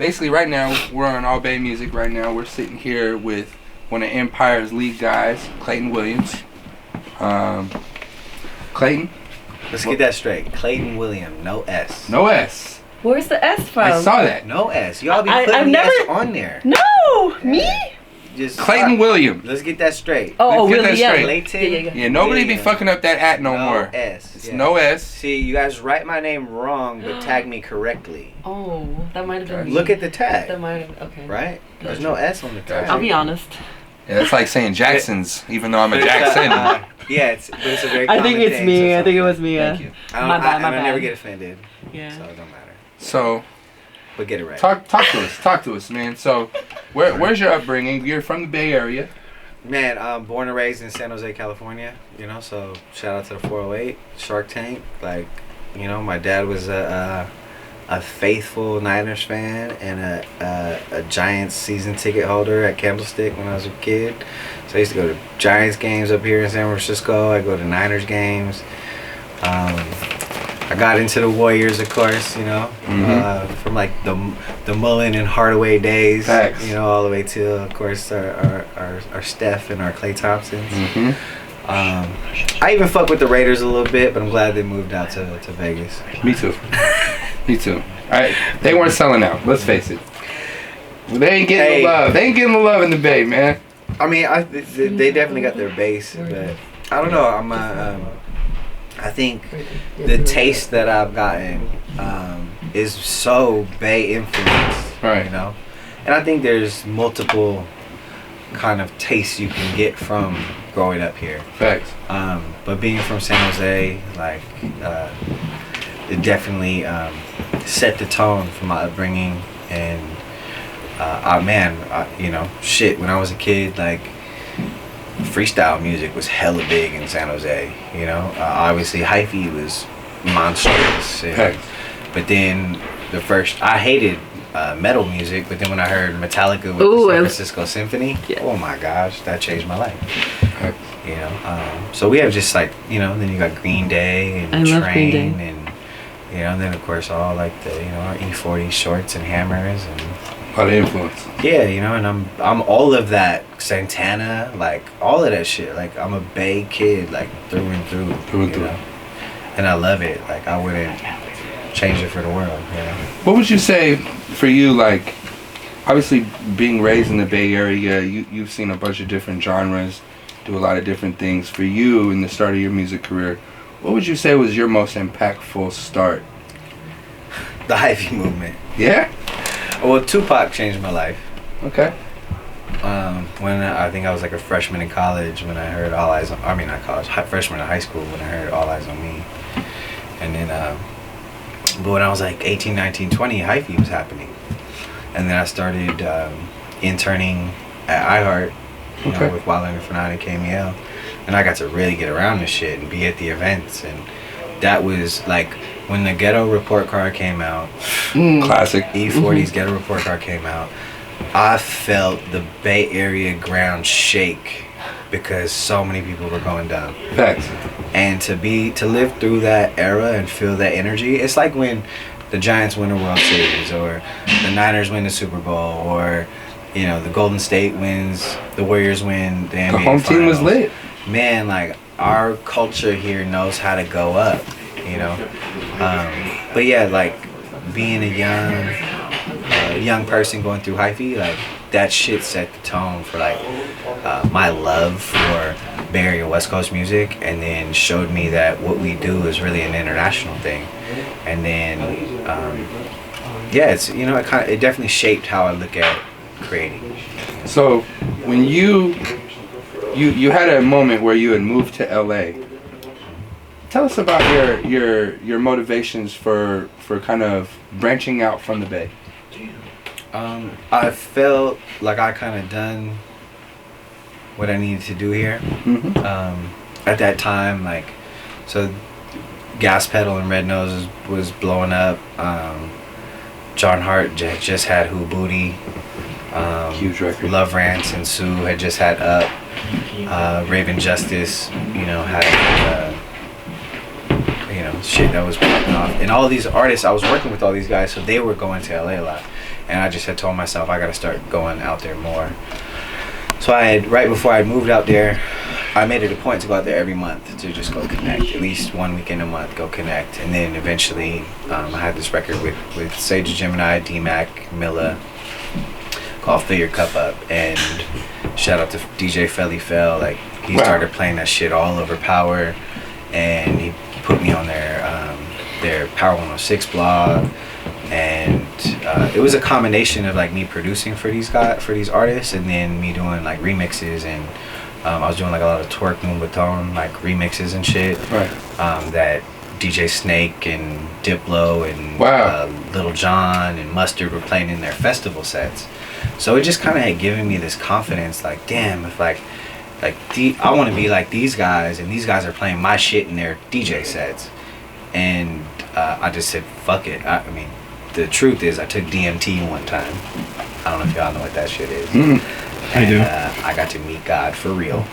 basically right now we're on All Bay Music. Right now we're sitting here with one of Empire's lead guys, Clayton Williams. Clayton. Let's get that straight. Clayton William, no S. No S. Where's the S from? I saw that. No S. Y'all be putting the S on there. No, me. Just Clayton Williams. Let's get that straight. Oh, Let's get William. that straight. Clayton. Yeah, nobody be fucking up that at no more. S. It's no S. See, you guys write my name wrong, but tag me correctly. Oh, that might have been. Look at the tag. That might have. Okay. Right? There's no S on the tag. I'll be honest. Yeah, it's like saying Jackson's, even though I'm a Jackson. Yeah, it's a very. I think it's thing, me. so I think it was me. Thank you. My bad. I never get offended. Yeah. So it don't matter. So. But get it right. Talk to us. Talk to us, man. So, where's your upbringing? You're from the Bay Area. Man, I'm born and raised in San Jose, California. You know, so shout out to the 408, Shark Tank. Like, you know, my dad was a faithful Niners fan and a Giants season ticket holder at Candlestick when I was a kid. So I used to go to Giants games up here in San Francisco. I go to Niners games. I got into the Warriors, of course, you know, from like the Mullen and Hardaway days, Facts. you know, all the way to, of course, our Steph and our Klay Thompsons. I even fuck with the Raiders a little bit, but I'm glad they moved out to Vegas. Me too. Me too. They weren't selling out. Let's face it. They ain't getting the love. They ain't getting the love in the Bay, man. I mean, they definitely got their base, but I don't know. I think the taste that I've gotten is so Bay influenced, right? You know, and I think there's multiple kind of tastes you can get from growing up here. Facts. But being from San Jose, like, it definitely set the tone for my upbringing, and you know, shit. When I was a kid, like, freestyle music was hella big in San Jose, you know. Obviously, hyphy was monstrous. But then I hated metal music, but then when I heard Metallica with the San Francisco Symphony, oh my gosh, that changed my life. You know, so we have just like, you know, then you got Green Day and Train, and you know, and then of course all like the, you know, our E40 shorts and hammers and. A lot of influence. Yeah, you know, and I'm all of that, Santana, like all of that shit. Like, I'm a Bay kid, like through and through. You know? And I love it. Like, I wouldn't change it for the world. You know. What would you say for you? Like, obviously being raised in the Bay Area, you've seen a bunch of different genres, do a lot of different things. For you, in the start of your music career, what would you say was your most impactful start? The hyphy movement. Yeah. Well, Tupac changed my life. Okay. When I think I was like a freshman in college when I heard All Eyes on, I mean not college, freshman in high school when I heard All Eyes on Me. And then, but when I was like 18, 19, 20, hyphy was happening. And then I started interning at iHeart, you know, with Wild and Fanati and KML. And I got to really get around this shit and be at the events. And that was like, when the Ghetto Report Card came out, classic E40's Ghetto Report Card came out, I felt the Bay Area ground shake because so many people were going down. Facts. And to live through that era and feel that energy, it's like when the Giants win the World Series, or the Niners win the Super Bowl, or, you know, the Golden State wins, the Warriors win the NBA The home team was lit. Man, like, our culture here knows how to go up. You know, but yeah, like being a young person going through hyphy, like that shit set the tone for like my love for Bay Area West Coast music, and then showed me that what we do is really an international thing. And then yeah, it's, you know, it definitely shaped how I look at creating. So when you had a moment where you had moved to LA. Tell us about your motivations for kind of branching out from the Bay. I felt like I kind of done what I needed to do here. At that time, like, so Gas Pedal and Red Nose was blowing up. John Hart just had Who Booty. Huge record. Love Rants and Sue had just had Up. Raven Justice, you know, had you know, shit that was popping off. And all these artists, I was working with all these guys, so they were going to LA a lot. and I just had told myself I got to start going out there more. So right before I moved out there, I made it a point to go out there every month to just go connect, at least one weekend a month, go connect. And then eventually I had this record with Sage Gemini, D-Mac, Milla, called Fill Your Cup Up. And shout out to DJ Felly Fell. Like, he started playing that shit all over Power, and he put me on their Power 106 blog. And it was a combination of like me producing for these artists, and then me doing like remixes, and I was doing like a lot of Twerk Moonbaton like remixes and shit. Right. That DJ Snake and Diplo and Little John and Mustard were playing in their festival sets. So it just kind of had given me this confidence, like, damn, if I want to be like these guys, and these guys are playing my shit in their DJ sets. And I just said, fuck it. I mean, the truth is, I took DMT one time. I don't know if y'all know what that shit is. I do. I got to meet God for real.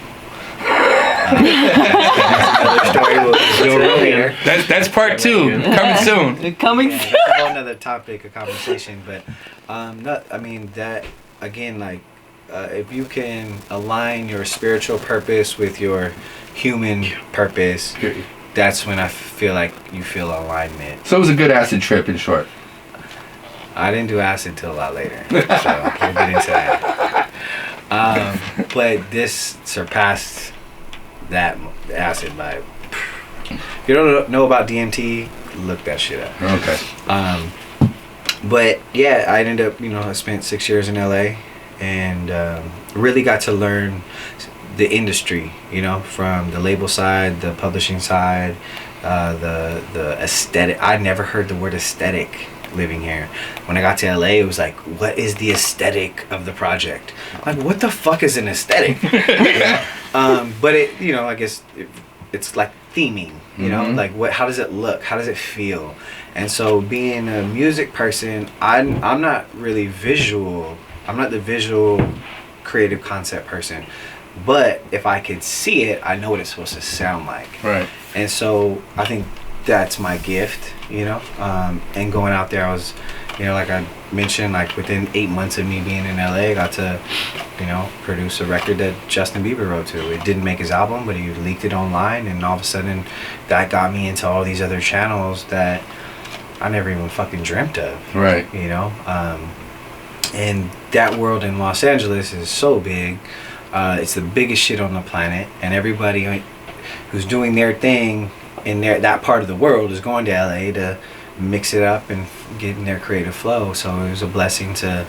That's another story. That's part 2. Coming soon. Coming Yeah, soon. that's a whole nother topic of conversation. But that again, like, if you can align your spiritual purpose with your human purpose, that's when I feel like you feel alignment. So it was a good acid trip, in short. I didn't do acid till a lot later, so we'll get into that. But this surpassed that acid vibe. If you don't know about DMT, look that shit up. Okay. But yeah, I ended up, I spent 6 years in LA, and really got to learn the industry, from the label side, the publishing side, the aesthetic. I'd never heard the word aesthetic living here. When I got to LA, it was like, what is the aesthetic of the project? Like, what the fuck is an aesthetic? But it, I guess it's like theming, like how does it look? How does it feel? And so being a music person, I'm not really visual. I'm not the visual creative concept person. But if I could see it, I know what it's supposed to sound like. Right. And so I think that's my gift, and going out there, I was, like I mentioned, like within 8 months of me being in LA, I got to, produce a record that Justin Bieber wrote to. It didn't make his album, but he leaked it online, and all of a sudden that got me into all these other channels that I never even fucking dreamt of. Right. And that world in Los Angeles is so big. It's the biggest shit on the planet, and everybody who's doing their thing in that part of the world is going to LA to mix it up and get in their creative flow. So it was a blessing to,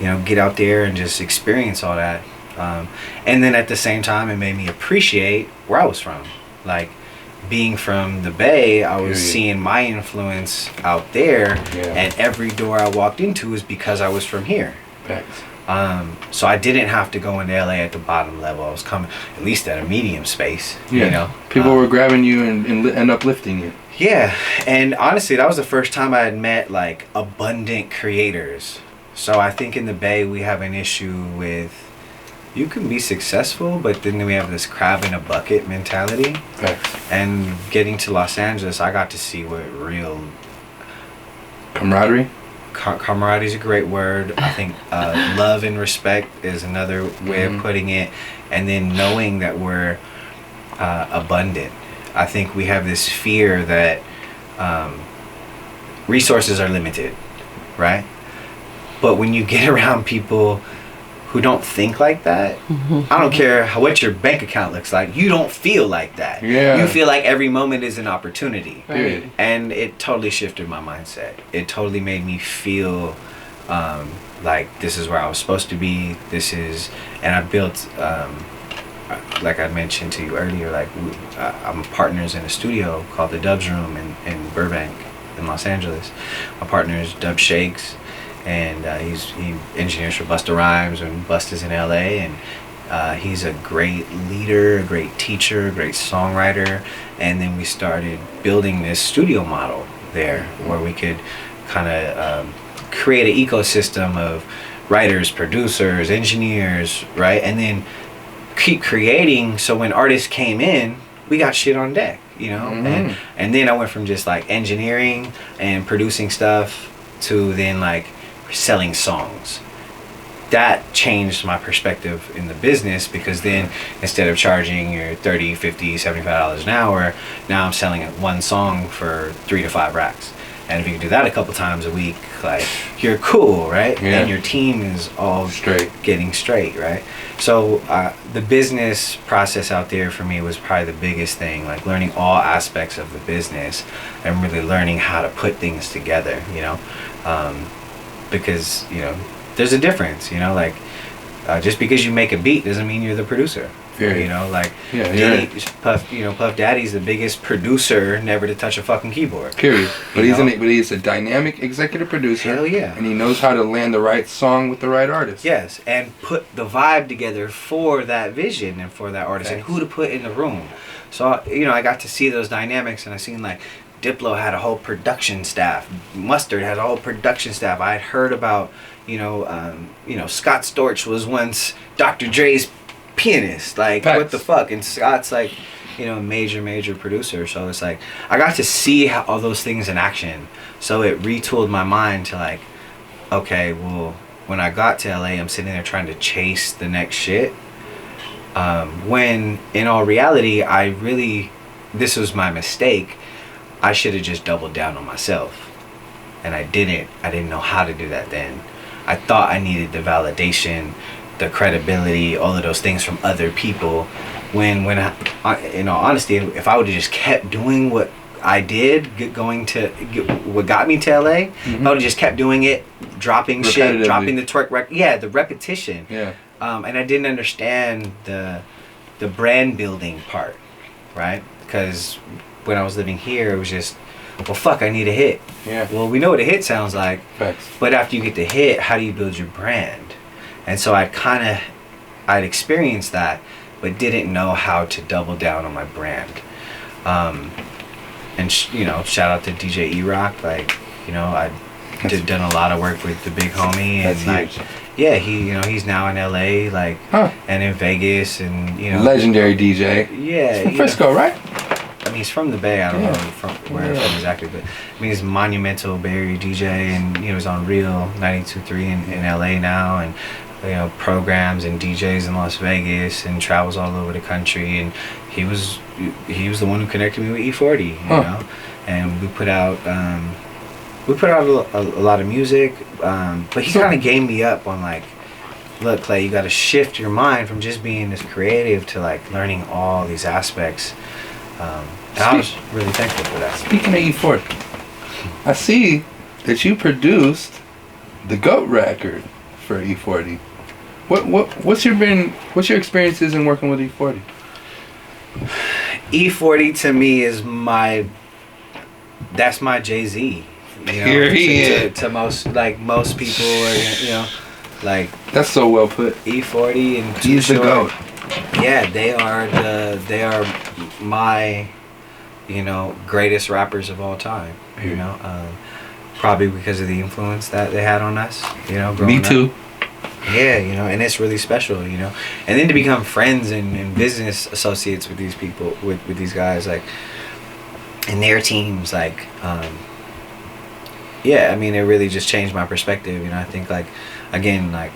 get out there and just experience all that. And then at the same time, it made me appreciate where I was from. Like, being from the Bay, I was seeing my influence out there, and every door I walked into is because I was from here. Thanks. So I didn't have to go into LA at the bottom level. I was coming at least at a medium space. People were grabbing you and uplifting you. Yeah, and honestly, that was the first time I had met like abundant creators. So I think in the Bay we have an issue with, you can be successful, but then we have this crab in a bucket mentality. Thanks. And getting to Los Angeles, I got to see what real camaraderie. Camaraderie is a great word. I think love and respect is another way of putting it. And then knowing that we're abundant. I think we have this fear that resources are limited, right? But when you get around people who don't think like that, I don't care what your bank account looks like, you don't feel like that. You feel like every moment is an opportunity. Right. And it totally shifted my mindset. It totally made me feel like this is where I was supposed to be. And I built, like I mentioned to you earlier, like I'm partners in a studio called the Dubs Room in Burbank in Los Angeles. My partner is Dub Shakes, and he engineers for Busta Rhymes, and Busta's in LA, and he's a great leader, a great teacher, a great songwriter. And then we started building this studio model there where we could kind of create an ecosystem of writers, producers, engineers, right? And then keep creating, so when artists came in, we got shit on deck, and then I went from just like engineering and producing stuff to then like selling songs. That changed my perspective in the business, because then instead of charging your $30, $50, $75 an hour, now I'm selling one song for 3 to 5 racks. And if you can do that a couple times a week, like, you're cool, right? Yeah. And your team is all Straight. getting straight, right? So the business process out there for me was probably the biggest thing, like learning all aspects of the business and really learning how to put things together, you know? Because, you know, there's a difference, you know, like, just because you make a beat doesn't mean you're the producer. Period. You know, like, Yeah, Puff Daddy's the biggest producer never to touch a fucking keyboard. Period. But You he's know? but he's a dynamic executive producer. Hell yeah. And he knows how to land the right song with the right artist. Yes, and put the vibe together for that vision and for that artist, and Thanks. who to put in the room. So, you know, I got to see those dynamics, and I seen, like, Diplo had a whole production staff. Mustard had a whole production staff. I had heard about, you know, Scott Storch was once Dr. Dre's pianist. Like, Facts. what the fuck? And Scott's, like, you know, a major producer. So it's like, I got to see all those things in action. So it retooled my mind to, like, okay, well, when I got to LA, I'm sitting there trying to chase the next shit. When in all reality, this was my mistake. I should have just doubled down on myself. And I didn't know how to do that then. I thought I needed the validation, the credibility, all of those things from other people. When I, in all honesty, if I would have just kept doing what I did, what got me to LA, if I would have just kept doing it, dropping shit, dropping the twerk record. Yeah, the repetition. Yeah. And I didn't understand the brand building part, right? Because when I was living here, it was just, well, fuck, I need a hit. Yeah. Well, we know what a hit sounds like. Facts. But after you get the hit, how do you build your brand? And so I'd experienced that, but didn't know how to double down on my brand. You know, shout out to DJ E-Rock. Like, you know, done a lot of work with the big homie. That's And like, huge. yeah, he's now in LA, like, Huh. and in Vegas, and, you know. Legendary DJ. Yeah. He's from Frisco, right? I mean, he's from the Bay. I don't Yeah. know from where from exactly, but I mean, he's a monumental Bay Area DJ, and, you know, he's on Real 92.3 in LA now, and, you know, programs and DJs in Las Vegas, and travels all over the country. And he was the one who connected me with E40, you know, and we put out a lot of music, but he kind of gave me up on, like, look, Clay, you got to shift your mind from just being this creative to, like, learning all these aspects. And I was really thankful for that. Speaking of E40, I see that you produced the GOAT record for E40. What's your experiences in working with E40? E40 to me is that's my Jay-Z. You know, Period. to most people, or, you know, like, That's so well put. E40 and He's the GOAT. Yeah, they are my, you know, greatest rappers of all time. You know, probably because of the influence that they had on us. You know, growing Me too. up. Yeah, you know, and it's really special. You know, and then to become friends and business associates with these people, with these guys, like, and their teams, like, yeah, I mean, it really just changed my perspective. You know, I think, like, again, like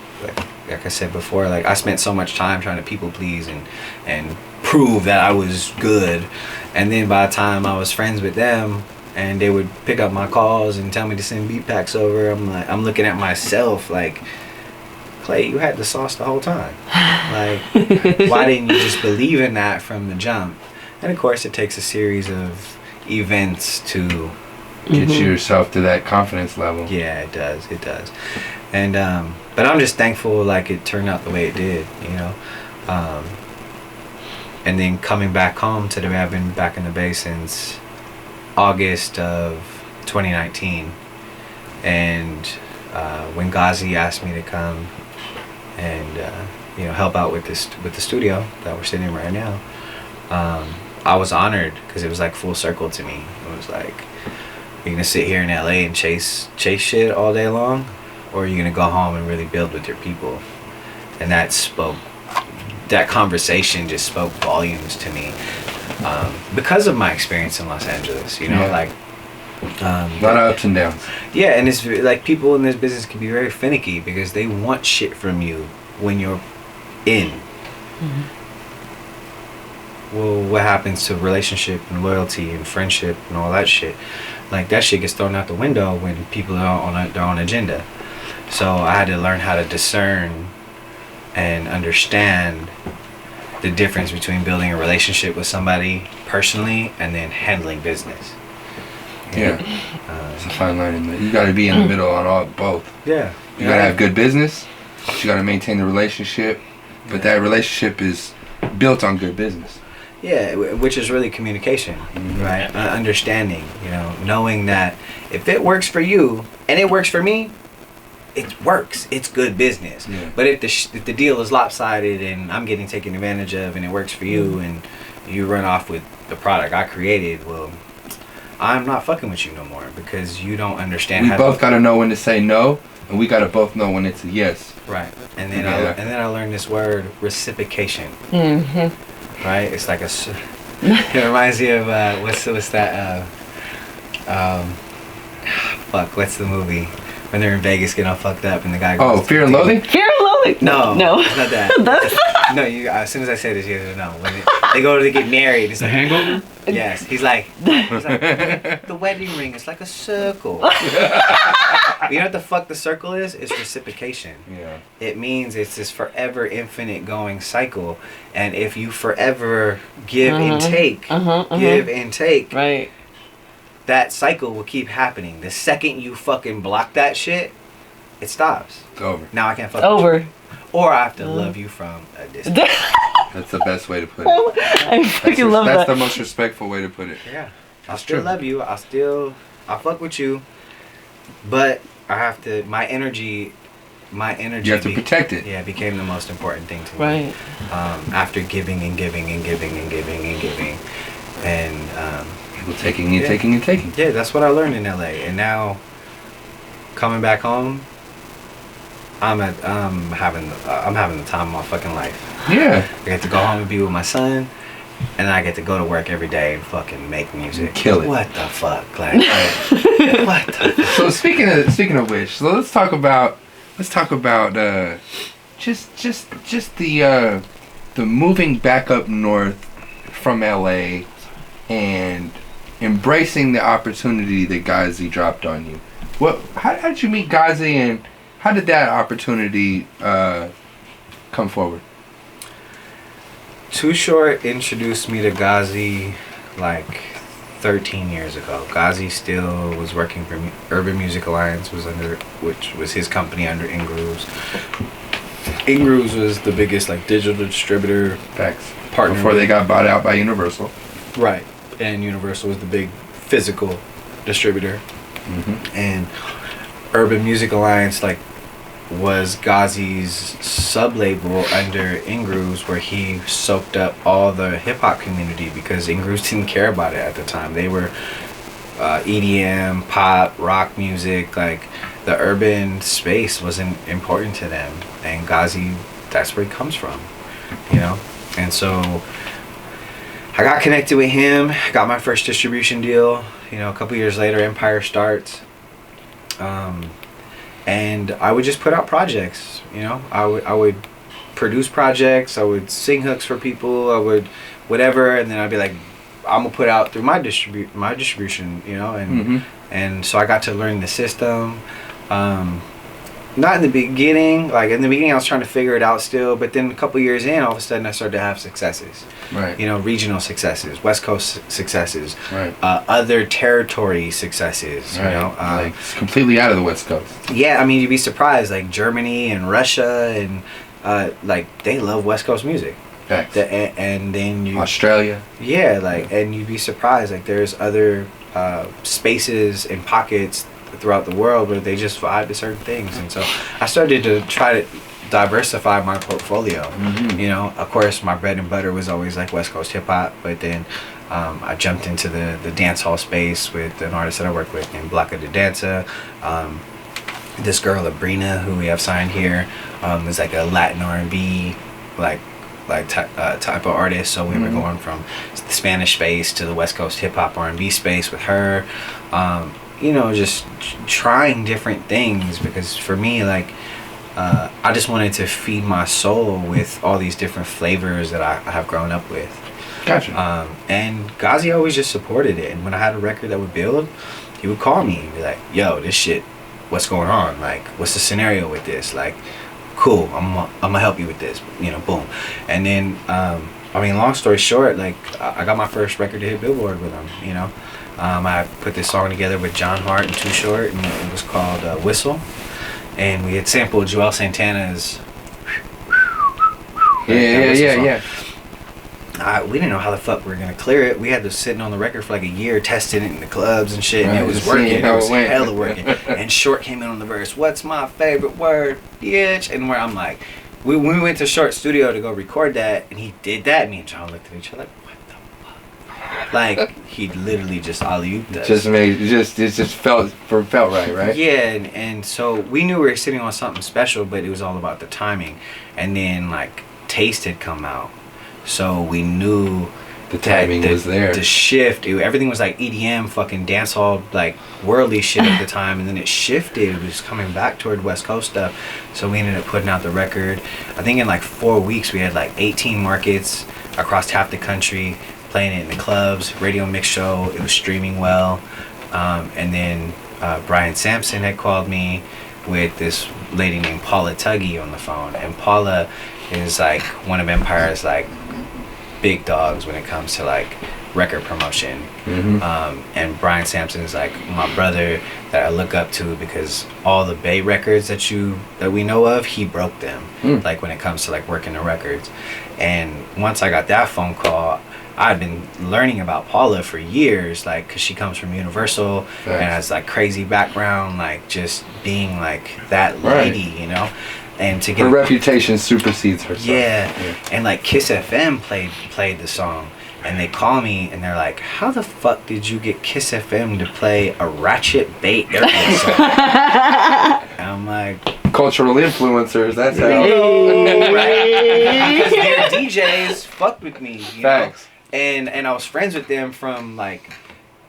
I said before, like, I spent so much time trying to people please and prove that I was good, and then by the time I was friends with them and they would pick up my calls and tell me to send beat packs over, I'm looking at myself like, Clay, you had the sauce the whole time. Like, why didn't you just believe in that from the jump? And of course, it takes a series of events to Get yourself to that confidence level. Yeah, it does. And but I'm just thankful, like, it turned out the way it did, you know. And then coming back home to the Bay, I've been back in the Bay since August of 2019. And when Ghazi asked me to come and you know, help out with the studio that we're sitting in right now, I was honored, because it was like full circle to me. It was like, you're gonna sit here in LA and chase shit all day long, or are you gonna go home and really build with your people? And that conversation just spoke volumes to me, because of my experience in Los Angeles. You know, Yeah. like, A lot of ups and downs. Yeah, and it's like people in this business can be very finicky because they want shit from you when you're in. Well, what happens to relationship and loyalty and friendship and all that shit? Like, that shit gets thrown out the window when people are on their own agenda. So I had to learn how to discern and understand the difference between building a relationship with somebody personally and then handling business. Yeah. It's a fine line in there. You got to be in the middle on both. Yeah. You got to have good business, but you got to maintain the relationship. But that relationship is built on good business. Yeah, which is really communication, right? Understanding, knowing that if it works for you and it works for me, it works. It's good business. Yeah. But if the deal is lopsided and I'm getting taken advantage of and it works for you and you run off with the product I created, well, I'm not fucking with you no more because you don't understand. We both got to know when to say no, and we got to both know when it's a yes. Right. And then I learned this word, reciprocation. Right? It's like it reminds me of what's that what's the movie when they're in Vegas getting all fucked up and the guy goes Fear and Loathing? Fear and Loathing. No, it's not that. No, as soon as I say this, you guys know. When they go to get married, it's The like, Hangover? yes, he's like the wedding ring is like a circle. You know what the fuck the circle is? It's reciprocation. Yeah. It means it's this forever infinite going cycle, and if you forever give and take, give and take, Right. that cycle will keep happening. The second you fucking block that shit, it stops. It's over. Now I can't fuck with Over. you. Or I have to love you from a distance. That's the best way to put it. I fucking love That's that. the most respectful way to put it. Yeah. I That's still true. love you. I fuck with you. But I have to, my energy You have to protect it. Yeah, became the most important thing to me. Right. After giving and giving and giving and giving and giving. And People taking and taking and taking. yeah, that's what I learned in LA. And now coming back home, I'm having the time of my fucking life. Yeah. I get to go home and be with my son, and I get to go to work every day and fucking make music. Kill it. What the fuck? Like what the fuck? So speaking of which, so let's talk about just the moving back up north from LA and embracing the opportunity that Ghazi dropped on you. How did you meet Ghazi, and how did that opportunity come forward? Too Short introduced me to Ghazi like 13 years ago. Ghazi still was working for Urban Music Alliance, which was his company under Ingrooves. Ingrooves was the biggest like digital distributor Facts. partner Before they got bought out by Universal. Right. And Universal was the big physical distributor. And Urban Music Alliance was Ghazi's sub-label under Ingrooves, where he soaked up all the hip-hop community because Ingrooves didn't care about it at the time. They were EDM, pop, rock music. Like, the urban space wasn't important to them. And Ghazi, that's where he comes from, And so I got connected with him, got my first distribution deal. A couple years later, Empire starts. And I would just put out projects, I would produce projects, I would sing hooks for people, I would whatever, and then I'd be like, I'm gonna put out through my distribution, and so I got to learn the system. Not in the beginning. Like, in the beginning, I was trying to figure it out still. But then a couple years in, all of a sudden, I started to have successes. Right. Regional successes, West Coast successes, right. Other territory successes. Right. Like, it's completely out of the West Coast. Yeah, I mean, you'd be surprised. Like Germany and Russia, and they love West Coast music. Facts. And then Australia. Yeah, and you'd be surprised. Like, there's other spaces and pockets throughout the world where they just vibe to certain things, and so I started to try to diversify my portfolio. Of course, my bread and butter was always like West Coast hip hop, but then I jumped into the dance hall space with an artist that I work with named Blanca de Danza. This girl Abrina, who we have signed here, is like a Latin R&B, like type of artist. So we were going from the Spanish space to the West Coast hip hop R&B space with her. You know, just trying different things, because for me, like, I just wanted to feed my soul with all these different flavors that I have grown up with. Gotcha. And Ghazi always just supported it. And when I had a record that would build, he would call me and be like, yo, this shit, what's going on? Like, what's the scenario with this? Like, cool, I'm gonna help you with this. You know, boom. And then, I mean, long story short, like, I got my first record to hit Billboard with him, you know. I put this song together with John Hart and Too Short, and it was called Whistle. And we had sampled Joel Santana's. Yeah. We didn't know how the fuck we were gonna clear it. We had to sit on the record for like a year, testing it in the clubs and shit, and it was working. It was hella working. And Short came in on the verse. What's my favorite word, bitch? And where I'm like, when we went to Short's studio to go record that, and he did that, me and John looked at each other like, what the fuck? Like, he literally just alley-ooped us. It just felt right? Yeah, and so we knew we were sitting on something special, but it was all about the timing. And then like Taste had come out. So we knew the timing was there. The shift, everything was like EDM, fucking dancehall, like worldly shit at the time, and then it shifted. It was coming back toward West Coast stuff. So we ended up putting out the record. I think in like 4 weeks we had like 18 markets across half the country, playing it in the clubs, radio mix show. It was streaming well. And then Brian Sampson had called me with this lady named Paula Tuggy on the phone, and Paula is like one of Empire's like big dogs when it comes to like record promotion. And Brian Sampson is like my brother that I look up to, because all the Bay records that we know of, he broke them. Like when it comes to like working the records. And once I got that phone call, I've been learning about Paula for years, like, because she comes from Universal and has like crazy background, like just being like that lady, you know. And to get her reputation supersedes herself. Yeah. And like Kiss FM played the song, and they call me and they're like, how the fuck did you get Kiss FM to play a Ratchet Bay Area song? And I'm like, cultural influencers, that's how. Right? Because their DJs fucked with me, you know? And I was friends with them from like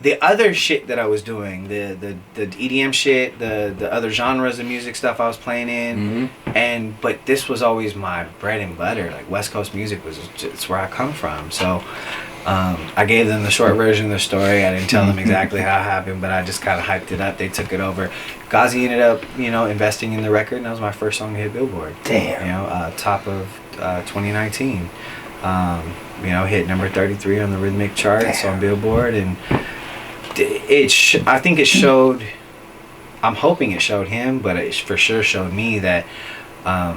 the other shit that I was doing, the EDM shit, the other genres of music stuff I was playing in, but this was always my bread and butter. Like West Coast music was just where I come from. So I gave them the short version of the story. I didn't tell them exactly how it happened, but I just kind of hyped it up. They took it over. Ghazi ended up, you know, investing in the record, and that was my first song to hit Billboard. Damn. You know, top of 2019. You know, hit number 33 on the rhythmic charts on Billboard, and I think it showed, I'm hoping it showed him, but it for sure showed me that I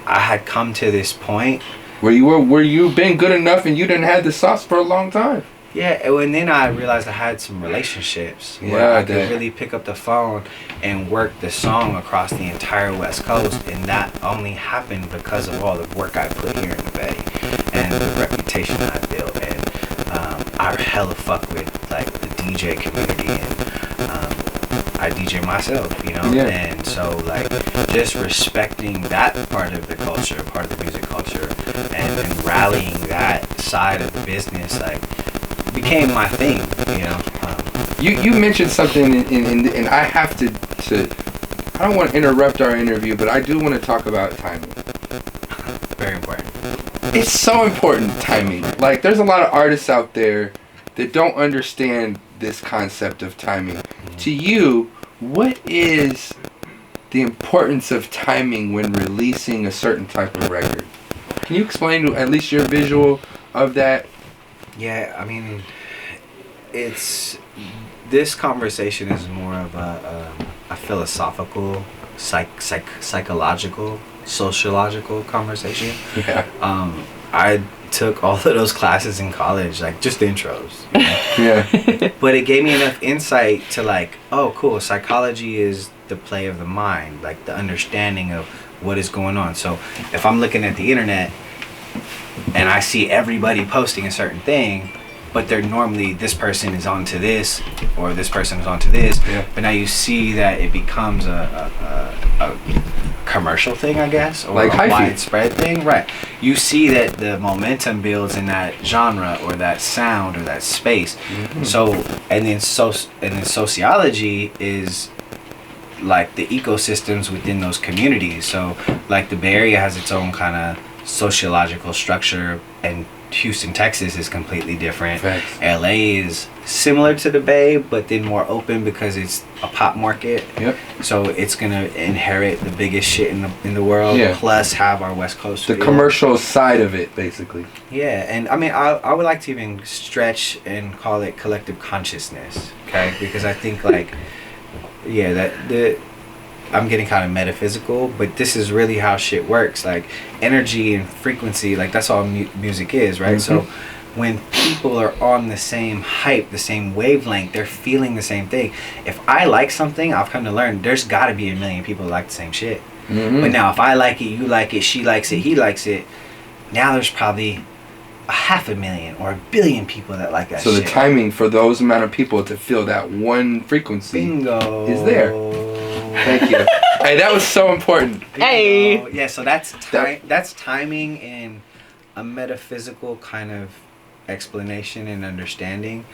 had come to this point where you been good enough and you didn't have the sauce for a long time. Yeah, and then I realized I had some relationships where I could really pick up the phone and work the song across the entire West Coast, and that only happened because of all the work I put here in the Bay and the reputation I built. And I hella fuck with like the DJ community, and I DJ myself, you know, and so like just respecting that part of the culture, part of the music culture, and rallying that side of the business, like, became my thing, you know. You mentioned something, and I have to I don't want to interrupt our interview, but I do want to talk about timing. Very important. It's so important, timing. Like, there's a lot of artists out there that don't understand this concept of timing. To you, what is the importance of timing when releasing a certain type of record? Can you explain at least your visual of that? Yeah, I mean, this conversation is more of a philosophical, psychological, sociological conversation. Yeah. I took all of those classes in college, like just the intros. You know? Yeah. But it gave me enough insight to like, oh, cool, psychology is the play of the mind, like the understanding of what is going on. So if I'm looking at the internet and I see everybody posting a certain thing, but they're normally, this person is onto this, or this person is onto this. Yeah. But now you see that it becomes a commercial thing, I guess, or like a hyphy. widespread thing, right? You see that the momentum builds in that genre or that sound or that space. So and then sociology is like the ecosystems within those communities. So like the Bay Area has its own kind of sociological structure, and Houston, Texas is completely different. Facts. LA is similar to the Bay, but then more open because it's a pop market. Yep. So it's gonna inherit the biggest shit in the world, Yeah. plus have our West Coast. The feel. commercial side of it, basically. Yeah, and I mean, I would like to even stretch and call it collective consciousness, okay? Because I think like, yeah, I'm getting kind of metaphysical, but this is really how shit works. Like energy and frequency, like that's all music is, right? So when people are on the same hype, the same wavelength, they're feeling the same thing. If I like something, I've come to learn there's got to be a million people who like the same shit. But now if I like it, you like it, she likes it, he likes it, now there's probably 500,000 or 1 billion people that like that So shit. the timing for those amount of people to feel that one frequency Bingo. is there. Thank you. Hey, that was so important. Hey. Yeah, so that's timing in a metaphysical kind of explanation and understanding.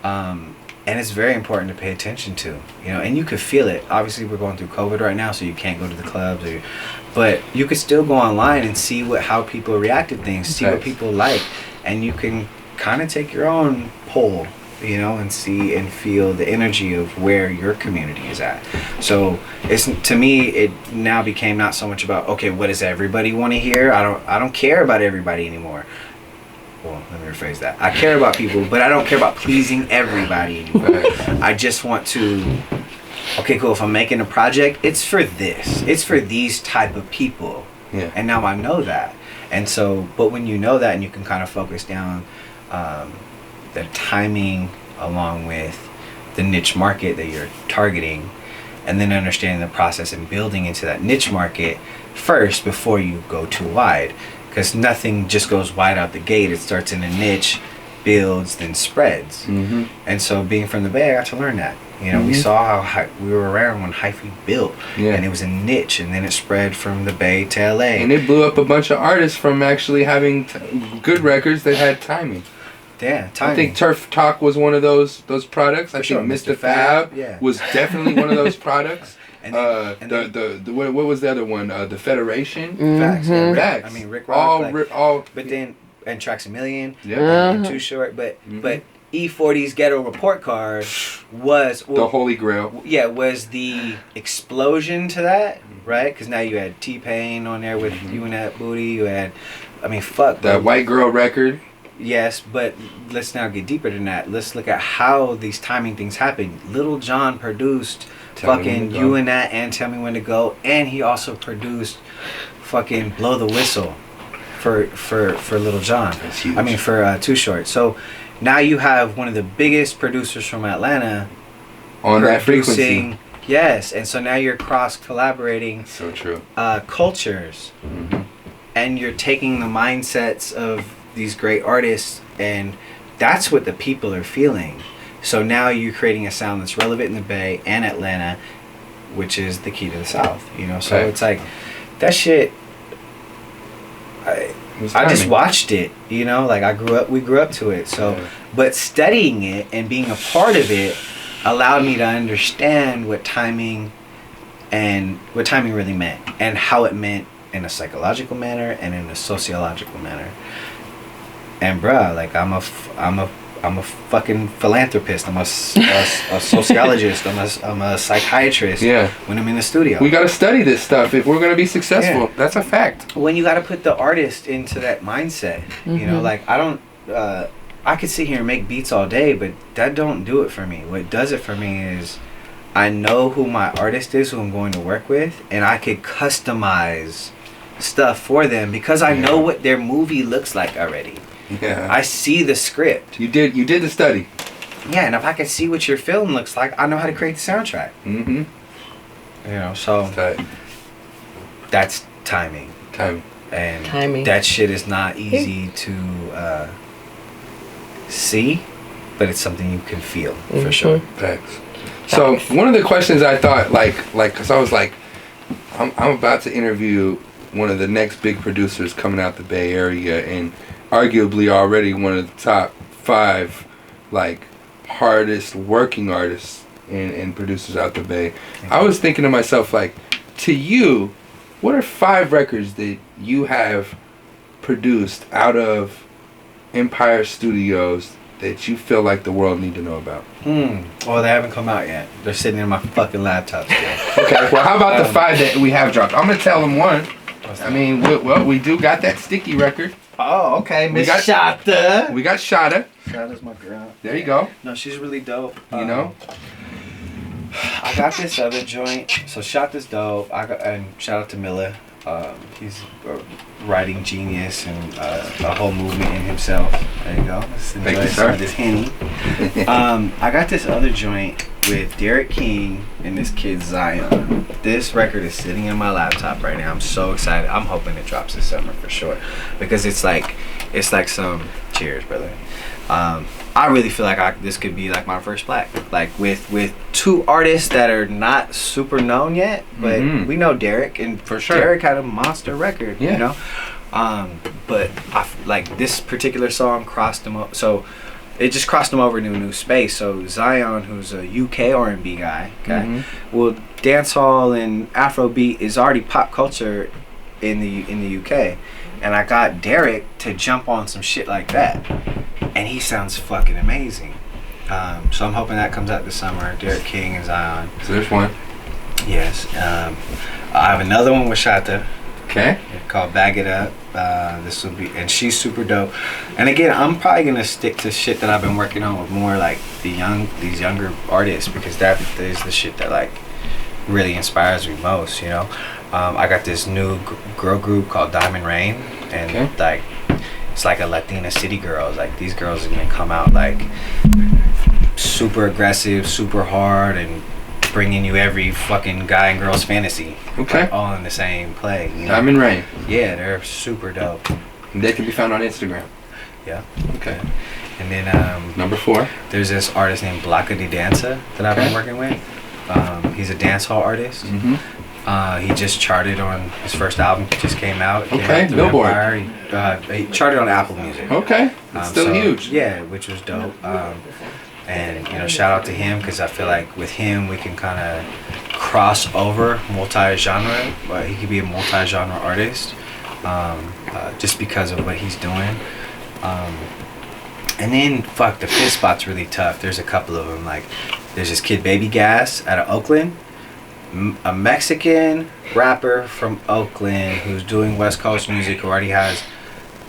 And it's very important to pay attention to, and you could feel it. Obviously, we're going through COVID right now, so you can't go to the clubs, but you could still go online and see how people react to things, see what people like, and you can kind of take your own poll, and see and feel the energy of where your community is at. So to me, it now became not so much about, okay, what does everybody want to hear? I don't care about everybody anymore. Well, let me rephrase that. I care about people, but I don't care about pleasing everybody anymore. I just want to, okay, cool, if I'm making a project, it's for this. It's for these type of people. Yeah. And now I know that. And so, but when you know that and you can kind of focus down the timing along with the niche market that you're targeting, and then understanding the process and building into that niche market first before you go too wide. Because nothing just goes wide out the gate. It starts in a niche, builds, then spreads. And so being from the Bay, I got to learn that. We saw how we were around when hyphy built. Yeah. And it was a niche, and then it spread from the Bay to LA. And it blew up a bunch of artists from actually having good records that had timing. Yeah, timing. I think Turf Talk was one of those products. I think Mr. Mr. Fab yeah. was definitely one of those products. And then, what was the other one? The Federation. Facts. Yeah, Facts. I mean, Rick Rock. All. But then, and Tracks a Million. Yeah. And Too Short. But E40's Ghetto Report Card was the Holy Grail. Yeah, was the explosion to that, right? Because now you had T-Pain on there with You and That Booty. You had, fuck. That White Girl record. Yes, but let's now get deeper than that. Let's look at how these timing things happen. Little John produced fucking You and That and Tell Me When to Go, and he also produced fucking Blow the Whistle for Little John. That's huge. For Too Short. So now you have one of the biggest producers from Atlanta on that frequency. Yes, and so now you're cross collaborating. So true. Cultures, and you're taking the mindsets of these great artists, and that's what the people are feeling. So now you're creating a sound that's relevant in the Bay and Atlanta, which is the key to the South. So it's like that shit. I just watched it. We grew up to it. So, but studying it and being a part of it allowed me to understand what timing really meant, and how it meant in a psychological manner and in a sociological manner. And bruh, like I'm a fucking philanthropist. I'm a sociologist. I'm a psychiatrist. Yeah. When I'm in the studio, we gotta study this stuff if we're gonna be successful. Yeah. That's a fact. When you gotta put the artist into that mindset, like I don't. I could sit here and make beats all day, but that don't do it for me. What does it for me is I know who my artist is, who I'm going to work with, and I could customize stuff for them because I know what their movie looks like already. Yeah. I see the script. You did the study. Yeah, and if I can see what your film looks like, I know how to create the soundtrack. So that's timing. Timing. And that shit is not easy to see, but it's something you can feel for sure. Thanks. So one of the questions I thought, like, cause I was like, I'm about to interview one of the next big producers coming out the Bay Area, and arguably already one of the top 5, like, hardest working artists and producers out the Bay. I was thinking to myself, like, to you, what are 5 records that you have produced out of Empire Studios that you feel like the world need to know about? Well, they haven't come out yet. They're sitting in my fucking laptop still. Okay, well, how about the 5 that we have dropped? I'm gonna tell them one. I mean, we do got that Sticky record. Oh, okay, Miss got Shata. We got Shada. Shata's my girl. There you go. No, she's really dope. You know? I got this other joint. So Shata's dope. And shout out to Miller. He's a writing genius and a whole movement in himself. There you go. Let's enjoy Thank you, some sir. of this Henny. I got this other joint with Derek King and this kid Zion. This record is sitting in my laptop right now. I'm so excited. I'm hoping it drops this summer for sure, because it's like some cheers, brother. I really feel like this could be like my first black, like with 2 artists that are not super known yet, but we know Derek, and For sure. Derek had a monster record, Yeah. you know. But like this particular song crossed him up, so it just crossed him over into a new space. So Zion, who's a UK R&B guy, okay, well, dancehall and Afrobeat is already pop culture in the UK, and I got Derek to jump on some shit like that, and he sounds fucking amazing. So I'm hoping that comes out this summer. Derek King and Zion. So there's one. Yes. I have another one with Shata. Okay. Called Bag It Up. This will be, and she's super dope. And again, I'm probably gonna stick to shit that I've been working on with more like these younger artists, because that is the shit that like really inspires me most, you know. I got this new girl group called Diamond Rain, and like it's like a Latina city girls. Like these girls are gonna come out like super aggressive, super hard, and bringing you every fucking guy and girl's fantasy. Okay. Like, all in the same play. You know? Diamond Rain. Yeah, they're super dope. And they can be found on Instagram. Yeah. Okay. And then Number 4. there's this artist named Blanca Di Danza that I've been working with. He's a dancehall artist. He just charted on his first album. Just came out. Okay, Billboard. Empire. He charted on Apple Music. Okay. It's still huge. Yeah, which was dope. And you know, shout out to him, because I feel like with him we can kind of cross over multi-genre. But he could be a multi-genre artist, just because of what he's doing. And then the 5th spot's really tough. There's a couple of them. Like there's this kid Baby Gas out of Oakland, a Mexican rapper from Oakland who's doing West Coast music, who already has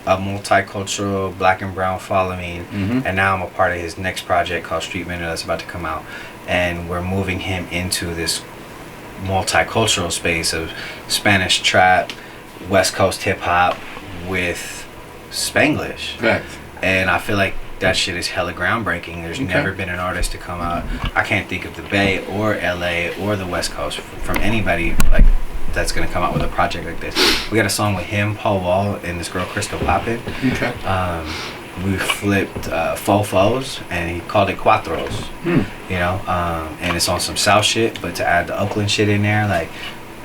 a multicultural black and brown following, and now I'm a part of his next project called Street Vendor that's about to come out, and we're moving him into this multicultural space of Spanish trap, West Coast hip hop with Spanglish. Right. And I feel like that shit is hella groundbreaking. There's never been an artist to come out. I can't think of the Bay or LA or the West Coast from anybody like that's gonna come out with a project like this. We got a song with him, Paul Wall, and this girl Crystal Poppin. Okay. We flipped Fofos, and he called it Cuatros. You know, and it's on some South shit, but to add the Oakland shit in there, like,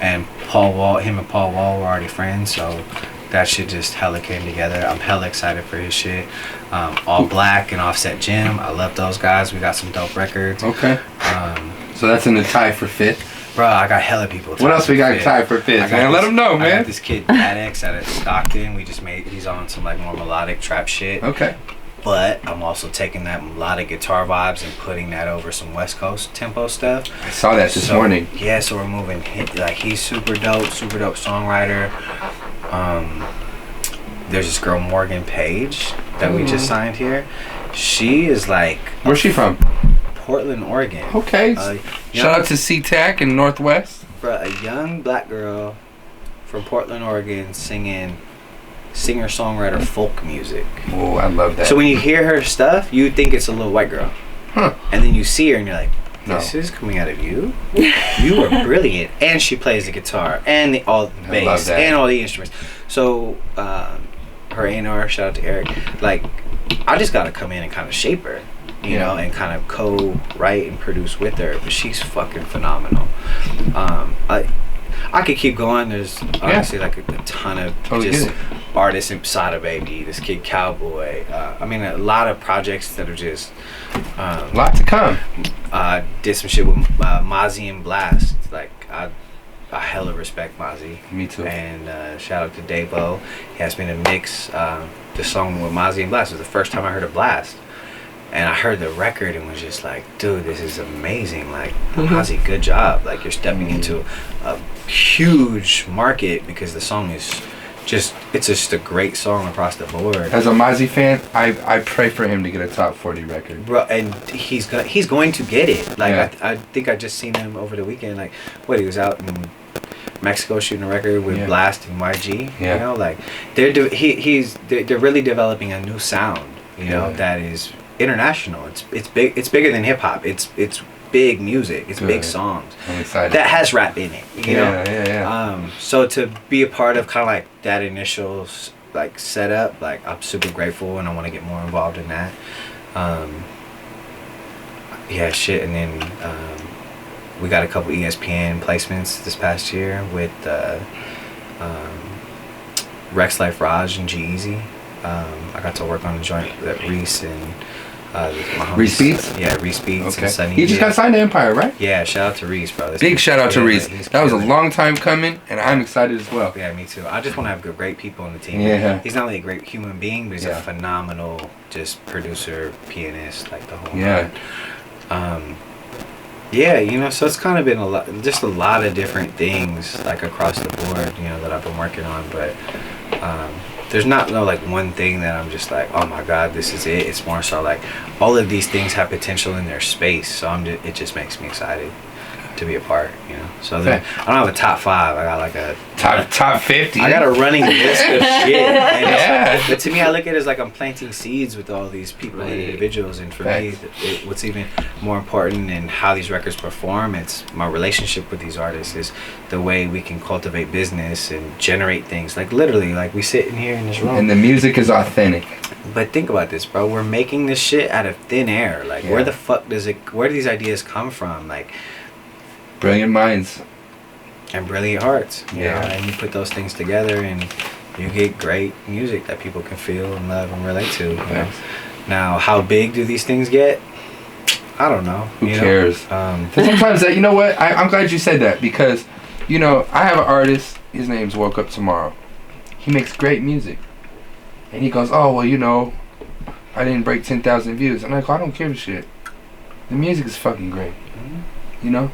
and him and Paul Wall were already friends, so that shit just hella came together. I'm hella excited for his shit. All Black and Offset Jim, I love those guys. We got some dope records. Okay. So that's in the tie for 5th. Bro, I got hella people. What else we got tied for 5th, man? Let them know, I man. got this kid, Maddox, out of Stockton. He's on some like more melodic trap shit. Okay. But I'm also taking that melodic guitar vibes and putting that over some West Coast tempo stuff. I saw that this morning. Yeah, so we're moving. Like he's super dope songwriter. There's this girl Morgan Page that we just signed here. She is like. Where's she from? Portland, Oregon. Okay. Shout out to SeaTac in Northwest. Bro, a young black girl from Portland, Oregon, singing singer-songwriter folk music. Oh, I love that. So when you hear her stuff, you think it's a little white girl. Huh. And then you see her and you're like, this is coming out of you? You are brilliant. And she plays the guitar and all the bass and all the instruments. So her A&R, shout out to Eric, like I just gotta come in and kind of shape her, you know, and kind of co-write and produce with her. But she's fucking phenomenal. I could keep going. There's honestly like a ton of just artists inside of Baby. This kid Cowboy. I mean, a lot of projects that are just a lot to come. Did some shit with Mozzie and Blast. Like I hella respect Mozzie. Me too. And shout out to Davo. He asked me to mix the song with Mozzie and Blast. It was the first time I heard of Blast. And I heard the record and was just like, dude, this is amazing. Like, Mozzie, good job. Like, you're stepping into a huge market because the song is it's just a great song across the board. As a Mozzie fan, I pray for him to get a top 40 record. Bro, and he's going to get it. Like, I think I just seen him over the weekend. Like, he was out in Mexico shooting a record with Blast and YG. Yeah. You know, like, they're really developing a new sound, you know, that is international. It's big. It's bigger than hip hop. It's big music. It's big songs. I'm excited. That has rap in it. You know? Yeah. So to be a part of kind of like that initial like setup, like I'm super grateful and I want to get more involved in that. Yeah, shit. And then we got a couple ESPN placements this past year with Rex Life Raj and G-Eazy. I got to work on a joint that Reese and Reese Beats? Yeah, Reese Beats and Sunny. He just got signed to Empire, right? Yeah, shout out to Reese, bro. Big shout out to Reese. That was a long time coming, and I'm excited as well. Yeah, me too. I just want to have great people on the team. Yeah. He's not only a great human being, but he's a phenomenal just producer, pianist, like the whole nine. Yeah, you know, so it's kind of been a lot of different things like across the board, you know, that I've been working on, but there's not like one thing that I'm just like, oh my god, this is it. It's more so like all of these things have potential in their space, so it just makes me excited to be a part, you know. So then, I don't have a top 5. I got like a top 50. I got a running list of shit. But to me, I look at it as like I'm planting seeds with all these people and individuals, and for me, what's even more important in how these records perform, it's my relationship with these artists, is the way we can cultivate business and generate things. Like literally, like we sit in here in this room, and the music is authentic. But think about this, bro. We're making this shit out of thin air. Like, where the fuck where do these ideas come from? Like, brilliant minds and brilliant hearts. You know? And you put those things together and you get great music that people can feel and love and relate to. You know? Now, how big do these things get? I don't know. Who cares? Sometimes you know what? I'm glad you said that, because, you know, I have an artist. His name's Woke Up Tomorrow. He makes great music. And he goes, oh, well, you know, I didn't break 10,000 views. I'm like, I don't give a shit. The music is fucking great. You know?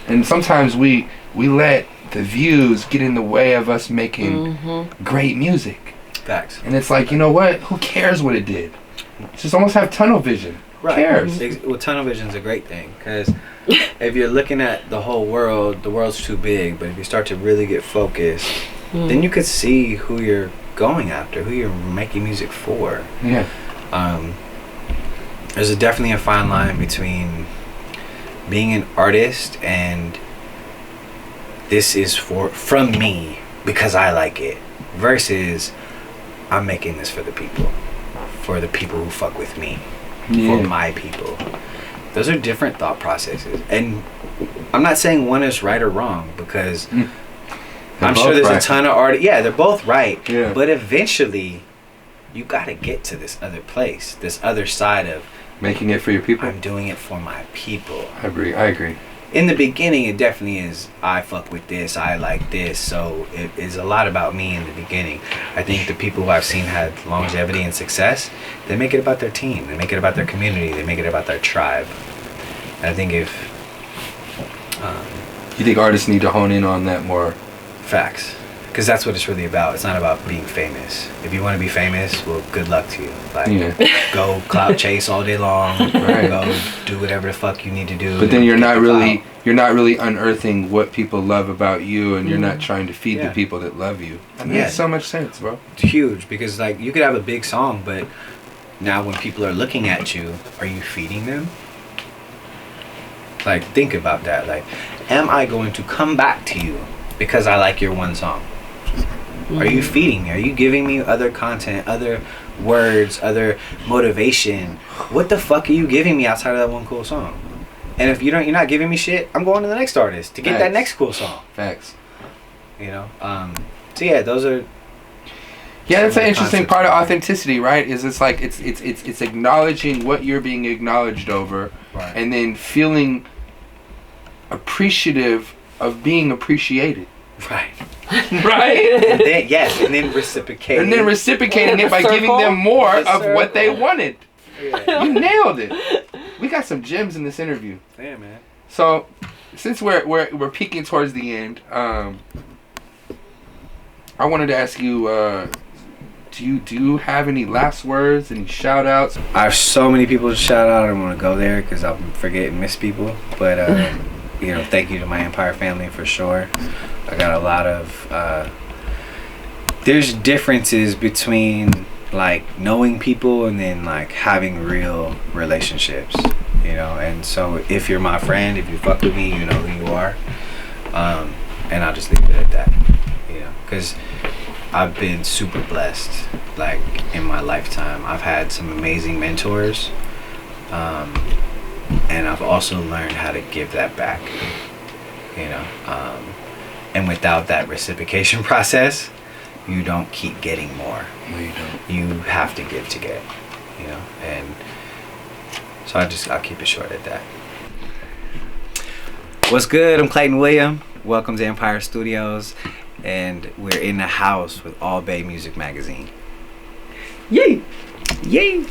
And sometimes we let the views get in the way of us making great music. Facts. And it's like, you know what? Who cares what it did? Just almost have tunnel vision. Who cares? Well, tunnel vision is a great thing, because if you're looking at the whole world, the world's too big. But if you start to really get focused, then you could see who you're going after, who you're making music for. Yeah. There's definitely a fine line between being an artist and this is from me because I like it, versus I'm making this for the people who fuck with me, for my people. Those are different thought processes, and I'm not saying one is right or wrong, because I'm sure there's a ton of artists. Yeah, they're both right. Yeah. But eventually, you gotta get to this other place, this other side of making it for your people. I'm doing it for my people. I agree. In the beginning, it definitely is, I fuck with this, I like this, so it is a lot about me in the beginning. I think the people who I've seen had longevity and success, they make it about their team, they make it about their community, they make it about their tribe. And I think if... you think artists need to hone in on that more? Facts. Because that's what it's really about. It's not about being famous. If you want to be famous, well, good luck to you. Like, go clout chase all day long. Go do whatever the fuck you need to do. But then you're not really unearthing what people love about you, and you're not trying to feed the people that love you. That makes so much sense, bro. It's huge, because like you could have a big song, but now when people are looking at you, are you feeding them? Like, think about that. Like, am I going to come back to you because I like your one song? Are you feeding me? Are you giving me other content, other words, other motivation, what the fuck are you giving me outside of that one cool song? And if you're not giving me shit, I'm going to the next artist to get that next cool song. Facts. You know. So yeah, those are. Yeah, that's an interesting part of authenticity, right? Is it's like it's acknowledging what you're being acknowledged over, right. And then feeling appreciative of being appreciated. Right. Right? And then reciprocating. And then reciprocating it by giving them more of what they wanted. Yeah. You nailed it. We got some gems in this interview. Yeah, man. So, since we're peeking towards the end, I wanted to ask you, do you have any last words, any shout outs? I have so many people to shout out. I don't want to go there because I'll forget and miss people. But thank you to my Empire family for sure. I got a lot of there's differences between like knowing people and then like having real relationships, and so if you're my friend, if you fuck with me, you know who you are, and I'll just leave it at that, because I've been super blessed like in my lifetime. I've had some amazing mentors, and I've also learned how to give that back, and without that reciprocation process, you don't keep getting more. No, you don't. You have to give to get, and so I'll keep it short at that. What's good? I'm Clayton William. Welcome to Empire Studios, and we're in the house with All Bay Music Magazine. Yay! Yay!